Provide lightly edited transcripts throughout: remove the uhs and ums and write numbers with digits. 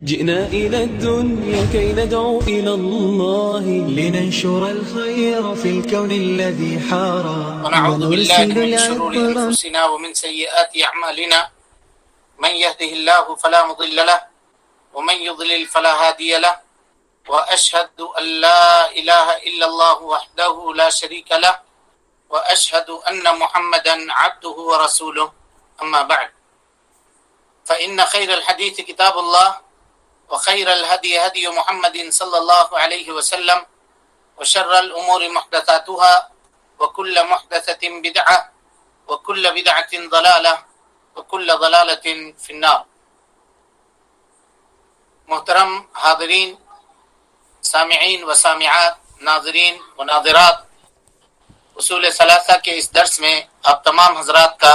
جئنا إلى الدنيا كي ندعو إلى الله لننشر الخير في الكون الذي حارى ونعوذ بالله من شرور أنفسنا ومن سيئات أعمالنا من يهده الله فلا مضل له ومن يضلل فلا هادي له وأشهد أن لا إله إلا الله وحده لا شريك له وأشهد أن محمدا عبده ورسوله أما بعد فإن خير الحديث كتاب الله وخير الهدي هدي محمد صلى الله عليه وسلم وشر الأمور محدثاتها وكل محدثة بدعة وكل بدعة ضلالة وكل ضلالة في النار. محترم حاضرین، سامعین و سامعات، ناظرین و ناظرات، اصول ثلاثہ کے اس درس میں آپ تمام حضرات کا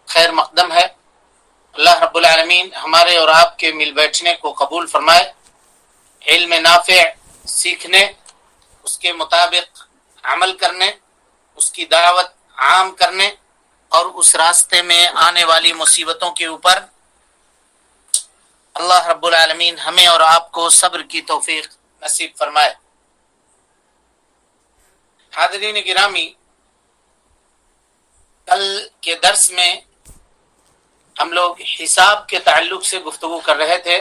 خیر مقدم ہے۔ اللہ رب العالمین ہمارے اور آپ کے مل بیٹھنے کو قبول فرمائے، علم نافع سیکھنے، اس کے مطابق عمل کرنے، اس کی دعوت عام کرنے اور اس راستے میں آنے والی مصیبتوں کے اوپر اللہ رب العالمین ہمیں اور آپ کو صبر کی توفیق نصیب فرمائے۔ حاضرین گرامی، کل کے درس میں ہم لوگ حساب کے تعلق سے گفتگو کر رہے تھے۔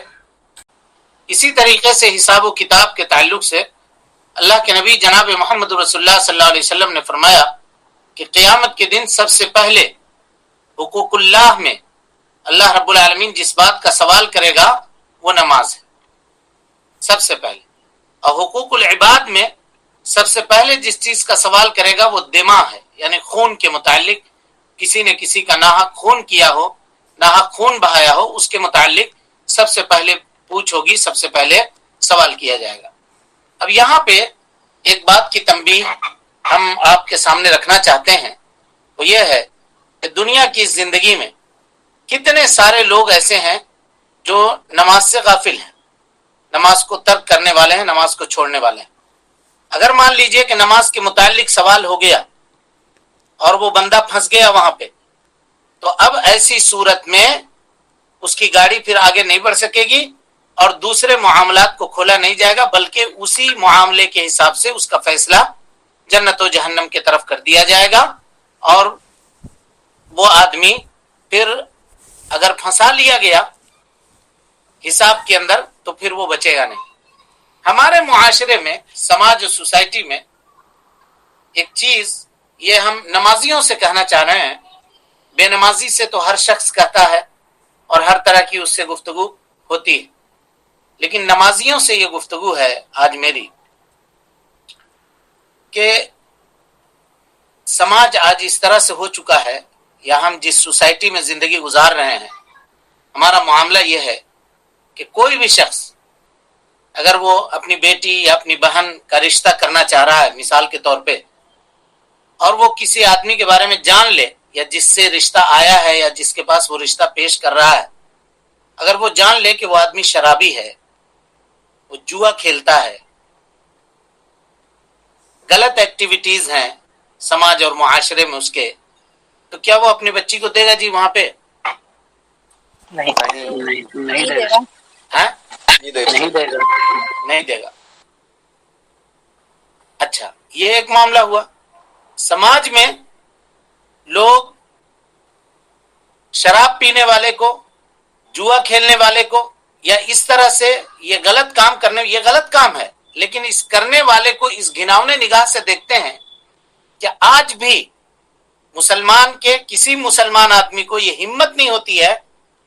اسی طریقے سے حساب و کتاب کے تعلق سے اللہ کے نبی جناب محمد رسول اللہ صلی اللہ علیہ وسلم نے فرمایا کہ قیامت کے دن سب سے پہلے حقوق اللہ میں اللہ رب العالمین جس بات کا سوال کرے گا وہ نماز ہے سب سے پہلے، اور حقوق العباد میں سب سے پہلے جس چیز کا سوال کرے گا وہ دماء ہے، یعنی خون کے متعلق، کسی نے کسی کا ناحق خون کیا ہو، ناحق خون بہایا ہو، اس کے متعلق سب سے پہلے پوچھ ہوگی، سب سے پہلے سوال کیا جائے گا۔ اب یہاں پہ ایک بات کی تنبیہ ہم آپ کے سامنے رکھنا چاہتے ہیں، وہ یہ ہے کہ دنیا کی زندگی میں کتنے سارے لوگ ایسے ہیں جو نماز سے غافل ہیں، نماز کو ترک کرنے والے ہیں، نماز کو چھوڑنے والے ہیں۔ اگر مان لیجئے کہ نماز کے متعلق سوال ہو گیا اور وہ بندہ پھنس گیا وہاں پہ، تو اب ایسی صورت میں اس کی گاڑی پھر آگے نہیں بڑھ سکے گی اور دوسرے معاملات کو کھولا نہیں جائے گا، بلکہ اسی معاملے کے حساب سے اس کا فیصلہ جنت و جہنم کی طرف کر دیا جائے گا، اور وہ آدمی پھر اگر پھنسا لیا گیا حساب کے اندر تو پھر وہ بچے گا نہیں۔ ہمارے معاشرے میں، سماج و سوسائٹی میں ایک چیز یہ ہم نمازیوں سے کہنا چاہ رہے ہیں، بے نمازی سے تو ہر شخص کہتا ہے اور ہر طرح کی اس سے گفتگو ہوتی ہے، لیکن نمازیوں سے یہ گفتگو ہے آج میری کہ سماج آج اس طرح سے ہو چکا ہے، یا ہم جس سوسائٹی میں زندگی گزار رہے ہیں، ہمارا معاملہ یہ ہے کہ کوئی بھی شخص اگر وہ اپنی بیٹی یا اپنی بہن کا رشتہ کرنا چاہ رہا ہے مثال کے طور پہ، اور وہ کسی آدمی کے بارے میں جان لے یا جس سے رشتہ آیا ہے یا جس کے پاس وہ رشتہ پیش کر رہا ہے، اگر وہ جان لے کہ وہ آدمی شرابی ہے، وہ جوا کھیلتا ہے، غلط ایکٹیویٹیز ہیں سماج اور معاشرے میں اس کے، تو کیا وہ اپنی بچی کو دے گا جی وہاں پہ؟ نہیں دے گا، ہاں نہیں دے گا۔ اچھا، یہ ایک معاملہ ہوا۔ سماج میں لوگ شراب پینے والے کو، جوا کھیلنے والے کو، یا اس طرح سے یہ غلط کام کرنے، یہ غلط کام ہے، لیکن اس کرنے والے کو اس گھناؤنے نگاہ سے دیکھتے ہیں کہ آج بھی مسلمان کے کسی مسلمان آدمی کو یہ ہمت نہیں ہوتی ہے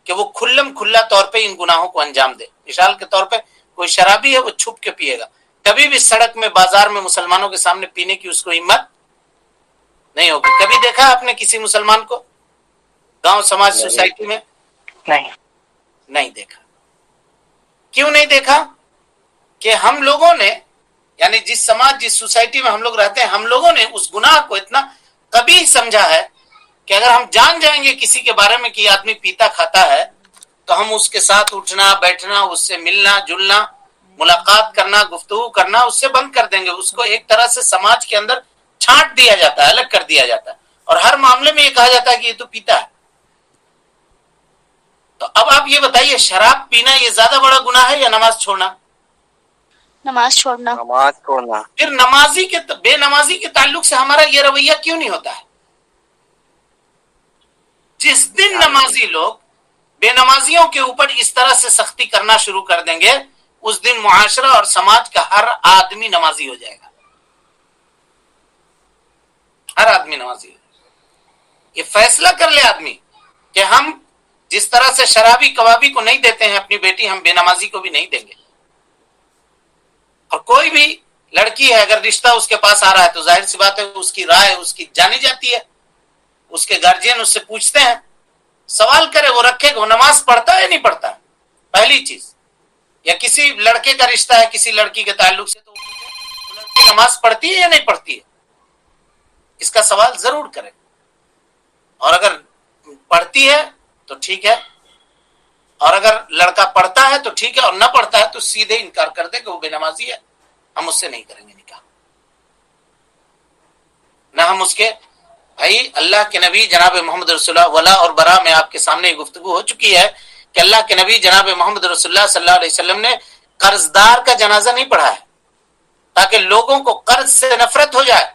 کہ وہ کھلم کھلا طور پہ ان گناہوں کو انجام دے۔ مثال کے طور پہ کوئی شرابی ہے، وہ چھپ کے پیے گا، کبھی بھی سڑک میں، بازار میں مسلمانوں کے سامنے پینے کی اس کو ہمت نہیں ہوگی۔ کبھی دیکھا آپ نے کسی مسلمان کو گاؤں، سماج، سوسائٹی میں؟ نہیں دیکھا۔ کیوں نہیں دیکھا؟ کہ ہم لوگوں نے، یعنی جس سماج، جس سوسائٹی میں ہم لوگ رہتے ہیں، ہم لوگوں نے اس گناہ کو اتنا قبیح سمجھا ہے کہ اگر ہم جان جائیں گے کسی کے بارے میں کہ یہ آدمی پیتا کھاتا ہے، تو ہم اس کے ساتھ اٹھنا بیٹھنا، اس سے ملنا جلنا، ملاقات کرنا، گفتگو کرنا اس سے بند کر دیں گے۔ اس کو ایک طرح سے سماج کے اندر چھانٹ دیا جاتا ہے، الگ کر دیا جاتا ہے، اور ہر معاملے میں یہ کہا جاتا ہے کہ یہ تو پیتا ہے۔ تو اب آپ یہ بتائیے شراب پینا یہ زیادہ بڑا گناہ ہے یا نماز چھوڑنا؟ نماز چھوڑنا. نماز چھوڑنا. پھر نمازی کے بے نمازی کے تعلق سے ہمارا یہ رویہ کیوں نہیں ہوتا ہے؟ جس دن نمازی لوگ بے نمازیوں کے اوپر اس طرح سے سختی کرنا شروع کر دیں گے اس دن معاشرہ اور سماج کا ہر آدمی نمازی ہو جائے گا. ہر آدمی نمازی ہو جائے گا. یہ فیصلہ کر لے آدمی کہ ہم جس طرح سے شرابی کبابی کو نہیں دیتے ہیں اپنی بیٹی، ہم بے نمازی کو بھی نہیں دیں گے. اور کوئی بھی لڑکی ہے اگر رشتہ اس کے پاس آ رہا ہے تو ظاہر سی بات ہے اس کی رائے اس کی جانی جاتی ہے. اس کے گارجین اس سے پوچھتے ہیں، سوال کرے، وہ رکھے کہ وہ نماز پڑھتا ہے یا نہیں پڑھتا ہے. پہلی چیز. یا کسی لڑکے کا رشتہ ہے کسی لڑکی کے تعلق سے تو وہ لڑکی نماز پڑھتی ہے یا نہیں پڑھتی ہے، اس کا سوال ضرور کرے. اور اگر پڑھتی ہے تو ٹھیک ہے، اور اگر لڑکا پڑھتا ہے تو ٹھیک ہے، اور نہ پڑھتا ہے تو سیدھے انکار کر دے کہ وہ بے نمازی ہے، ہم اس سے نہیں کریں گے نکاح. نہ ہم اس کے بھائی اللہ کے نبی جناب محمد رسول اللہ ولا اور برا میں آپ کے سامنے گفتگو ہو چکی ہے کہ اللہ کے نبی جناب محمد رسول اللہ صلی اللہ علیہ وسلم نے قرض دار کا جنازہ نہیں پڑھا ہے تاکہ لوگوں کو قرض سے نفرت ہو جائے.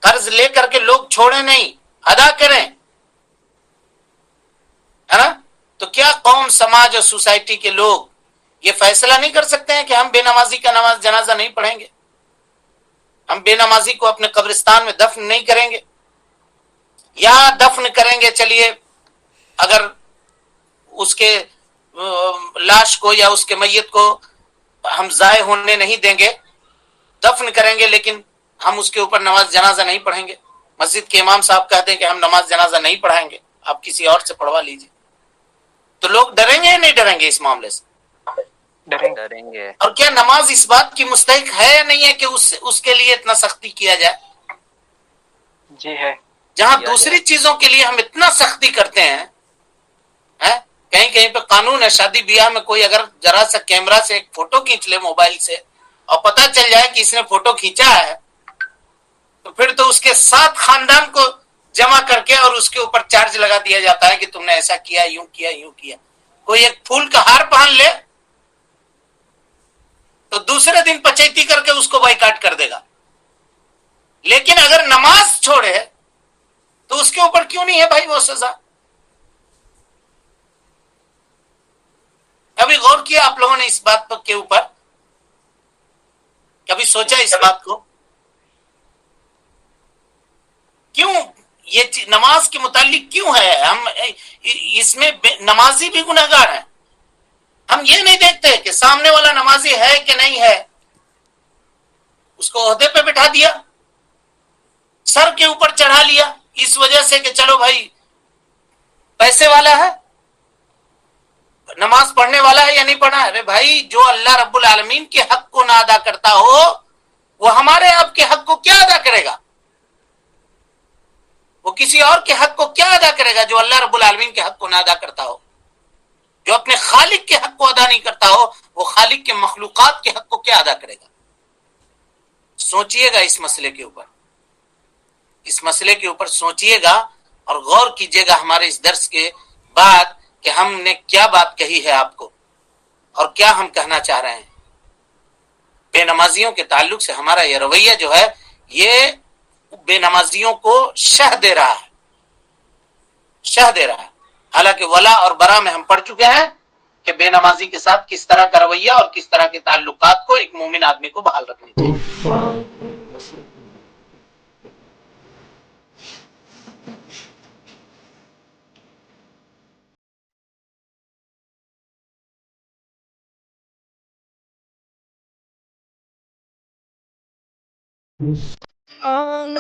قرض لے کر کے لوگ چھوڑیں نہیں، ادا کریں، ہے نا. تو کیا قوم سماج اور سوسائٹی کے لوگ یہ فیصلہ نہیں کر سکتے ہیں کہ ہم بے نمازی کا نماز جنازہ نہیں پڑھیں گے، ہم بے نمازی کو اپنے قبرستان میں دفن نہیں کریں گے، یا دفن کریں گے چلیے اگر اس کے لاش کو یا اس کے میت کو ہم ضائع ہونے نہیں دیں گے، دفن کریں گے لیکن ہم اس کے اوپر نماز جنازہ نہیں پڑھیں گے. مسجد کے امام صاحب کہتے ہیں کہ ہم نماز جنازہ نہیں پڑھائیں گے، آپ کسی اور سے پڑھوا لیجیے. تو لوگ ڈریں گے یا نہیں ڈریں گے اس معاملے سے؟ ڈریں گے. اور کیا نماز اس بات کی مستحق ہے یا نہیں ہے کہ اس کے لیے اتنا سختی کیا جائے؟ جی ہے. جہاں دوسری چیزوں کے لیے ہم اتنا سختی کرتے ہیں، کہیں کہیں پہ قانون ہے شادی بیاہ میں کوئی اگر ذرا سا کیمرہ سے ایک فوٹو کھینچ لے موبائل سے اور پتہ چل جائے کہ اس نے فوٹو کھینچا ہے تو پھر تو اس کے ساتھ خاندان کو جمع کر کے اور اس کے اوپر چارج لگا دیا جاتا ہے کہ تم نے ایسا کیا، یوں کیا، یوں کیا. کوئی ایک پھول کا ہار پہن لے تو دوسرے دن پچیتی کر کے اس کو بائیکاٹ کر دے گا. لیکن اگر نماز چھوڑے تو اس کے اوپر کیوں نہیں ہے بھائی وہ سزا؟ کبھی غور کیا آپ لوگوں نے اس بات کے اوپر؟ کبھی سوچا اس بات کو؟ کیوں یہ نماز کے متعلق کیوں ہے؟ ہم اس میں نمازی بھی گنہگار ہیں. ہم یہ نہیں دیکھتے کہ سامنے والا نمازی ہے کہ نہیں ہے، اس کو عہدے پہ بٹھا دیا، سر کے اوپر چڑھا لیا اس وجہ سے کہ چلو بھائی پیسے والا ہے، نماز پڑھنے والا ہے یا نہیں پڑھنا ہے. ارے بھائی جو اللہ رب العالمین کے حق کو نہ ادا کرتا ہو وہ ہمارے آپ کے حق کو کیا ادا کرے گا؟ وہ کسی اور کے حق کو کیا ادا کرے گا جو اللہ رب العالمین کے حق کو نہ ادا کرتا ہو؟ جو اپنے خالق کے حق کو ادا نہیں کرتا ہو وہ خالق کے مخلوقات کے حق کو کیا ادا کرے گا؟ سوچئے گا اس مسئلے کے اوپر، اس مسئلے کے اوپر سوچئے گا اور غور کیجئے گا ہمارے اس درس کے بعد کہ ہم نے کیا بات کہی ہے آپ کو اور کیا ہم کہنا چاہ رہے ہیں. بے نمازیوں کے تعلق سے ہمارا یہ رویہ جو ہے یہ بے نمازیوں کو شہ دے رہا ہے، شہ دے رہا ہے. حالانکہ ولا اور برا میں ہم پڑھ چکے ہیں کہ بے نمازی کے ساتھ کس طرح کا رویہ اور کس طرح کے تعلقات کو ایک مومن آدمی کو بحال رکھنی چاہیے. آن